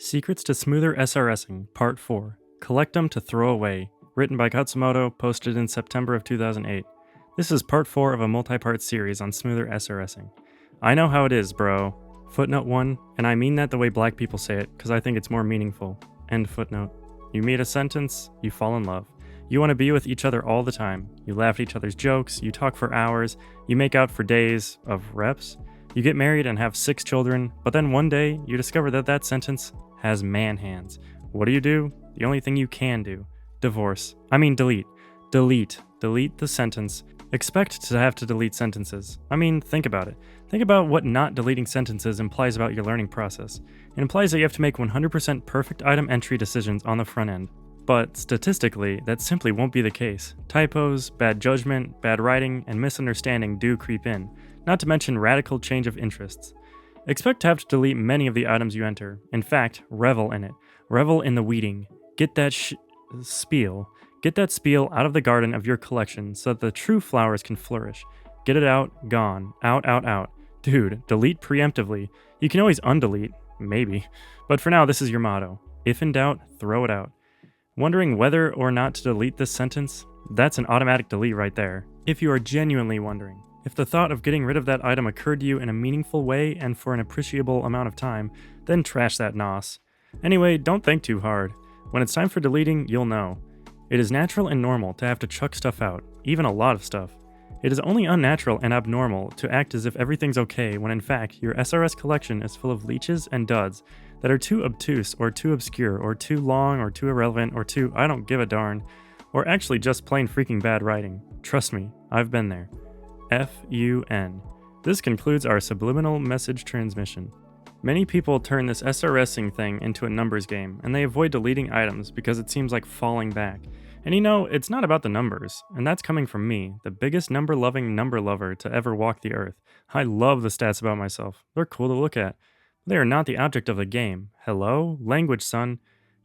Secrets to Smoother SRSing, Part 4. Collect 'em to Throw Away, written by Khatzumoto, posted in September of 2008. This is Part 4 of a multi-part series on smoother SRSing. I know how it is, bro. Footnote 1, and I mean that the way black people say it, because I think it's more meaningful. End footnote. You meet a sentence, you fall in love. You want to be with each other all the time. You laugh at each other's jokes, you talk for hours, you make out for days of reps. You get married and have 6 children, but then one day you discover that that sentence has man hands. What do? The only thing you can do. Divorce. Delete. Delete the sentence. Expect to have to delete sentences. Think about it. Think about what not deleting sentences implies about your learning process. It implies that you have to make 100% perfect item entry decisions on the front end. But statistically, that simply won't be the case. Typos, bad judgment, bad writing, and misunderstanding do creep in, not to mention radical change of interests. Expect to have to delete many of the items you enter. In fact, revel in it. Revel in the weeding. Get that spiel. Get that spiel out of the garden of your collection so that the true flowers can flourish. Get it out, gone. Out. Dude, delete preemptively. You can always undelete. Maybe. But for now, this is your motto. If in doubt, throw it out. Wondering whether or not to delete this sentence? That's an automatic delete right there. If you are genuinely wondering. If the thought of getting rid of that item occurred to you in a meaningful way and for an appreciable amount of time, then trash that nos. Anyway, don't think too hard. When it's time for deleting, you'll know. It is natural and normal to have to chuck stuff out, even a lot of stuff. It is only unnatural and abnormal to act as if everything's okay when in fact your SRS collection is full of leeches and duds that are too obtuse or too obscure or too long or too irrelevant or too I don't give a darn, or actually just plain freaking bad writing. Trust me, I've been there. FUN. This concludes our subliminal message transmission. Many people turn this SRSing thing into a numbers game, and they avoid deleting items because it seems like falling back. And it's not about the numbers, and that's coming from me, the biggest number-loving number lover to ever walk the earth. I love the stats about myself. They're cool to look at. They are not the object of the game. Hello? Language, son.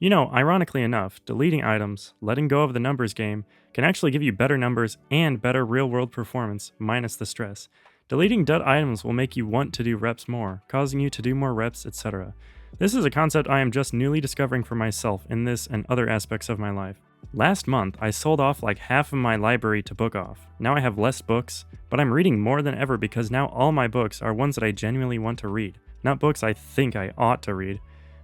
Ironically enough, deleting items, letting go of the numbers game, can actually give you better numbers and better real-world performance, minus the stress. Deleting dud items will make you want to do reps more, causing you to do more reps, etc. This is a concept I am just newly discovering for myself in this and other aspects of my life. Last month, I sold off like half of my library to book off. Now I have less books, but I'm reading more than ever because now all my books are ones that I genuinely want to read, not books I think I ought to read.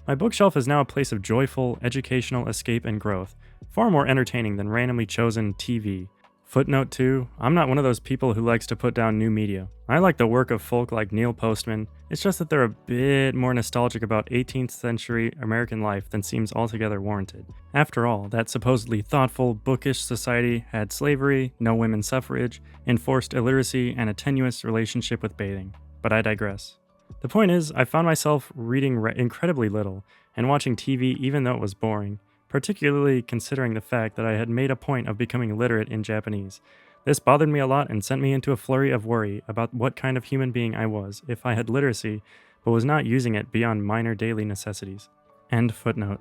My bookshelf is now a place of joyful, educational escape and growth, far more entertaining than randomly chosen TV. Footnote 2, I'm not one of those people who likes to put down new media. I like the work of folk like Neil Postman. It's just that they're a bit more nostalgic about 18th century American life than seems altogether warranted. After all, that supposedly thoughtful, bookish society had slavery, no women's suffrage, enforced illiteracy, and a tenuous relationship with bathing. But I digress. The point is, I found myself reading incredibly little, and watching TV even though it was boring, particularly considering the fact that I had made a point of becoming literate in Japanese. This bothered me a lot and sent me into a flurry of worry about what kind of human being I was if I had literacy, but was not using it beyond minor daily necessities. End footnote.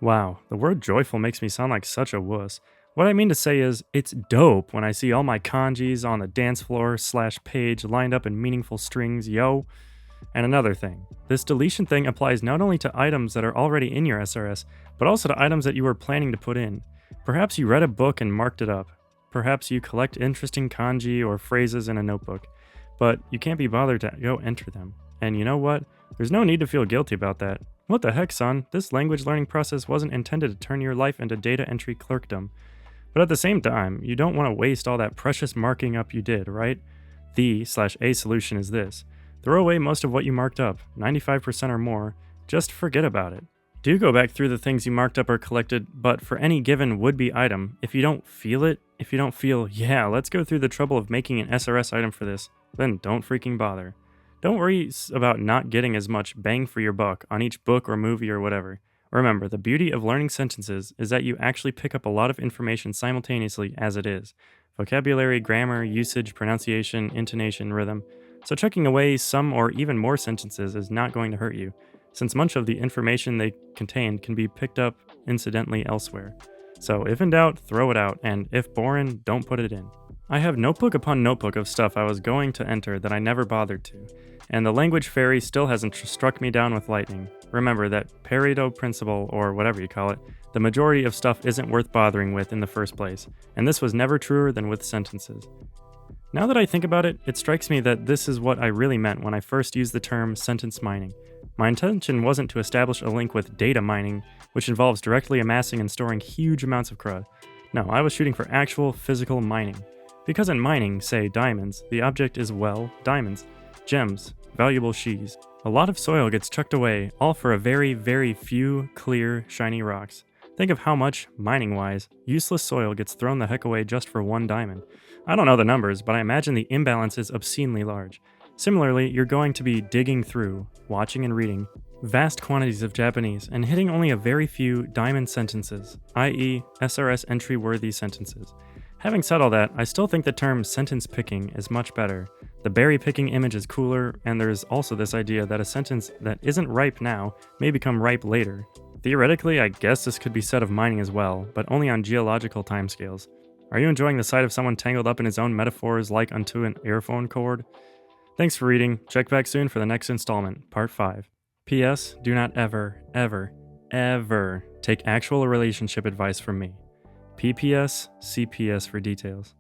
Wow, the word joyful makes me sound like such a wuss. What I mean to say is, it's dope when I see all my kanjis on the dance floor / page lined up in meaningful strings, yo. And another thing, this deletion thing applies not only to items that are already in your SRS, but also to items that you were planning to put in. Perhaps you read a book and marked it up. Perhaps you collect interesting kanji or phrases in a notebook, but you can't be bothered to go enter them. And you know what? There's no need to feel guilty about that. What the heck, son? This language learning process wasn't intended to turn your life into data entry clerkdom. But at the same time, you don't want to waste all that precious marking up you did, right? The/a solution is this. Throw away most of what you marked up, 95% or more. Just forget about it. Do go back through the things you marked up or collected, but for any given would-be item, if you don't feel, yeah, let's go through the trouble of making an SRS item for this, then don't freaking bother. Don't worry about not getting as much bang for your buck on each book or movie or whatever. Remember, the beauty of learning sentences is that you actually pick up a lot of information simultaneously as it is. Vocabulary, grammar, usage, pronunciation, intonation, rhythm. So checking away some or even more sentences is not going to hurt you, since much of the information they contain can be picked up incidentally elsewhere. So if in doubt, throw it out, and if boring, don't put it in. I have notebook upon notebook of stuff I was going to enter that I never bothered to, and the language fairy still hasn't struck me down with lightning. Remember that Pareto principle, or whatever you call it, the majority of stuff isn't worth bothering with in the first place, and this was never truer than with sentences. Now that I think about it, it strikes me that this is what I really meant when I first used the term sentence mining. My intention wasn't to establish a link with data mining, which involves directly amassing and storing huge amounts of CRUD. No, I was shooting for actual physical mining. Because in mining, say diamonds, the object is, well, diamonds, gems, valuable sheaves. A lot of soil gets chucked away, all for a very, very few clear, shiny rocks. Think of how much, mining-wise, useless soil gets thrown the heck away just for one diamond. I don't know the numbers, but I imagine the imbalance is obscenely large. Similarly, you're going to be digging through, watching and reading, vast quantities of Japanese and hitting only a very few diamond sentences, i.e. SRS entry-worthy sentences. Having said all that, I still think the term sentence picking is much better. The berry picking image is cooler, and there's also this idea that a sentence that isn't ripe now may become ripe later. Theoretically, I guess this could be said of mining as well, but only on geological timescales. Are you enjoying the sight of someone tangled up in his own metaphors like unto an earphone cord? Thanks for reading. Check back soon for the next installment, Part 5. P.S. Do not ever, ever, ever take actual relationship advice from me. PPS, CPS for details.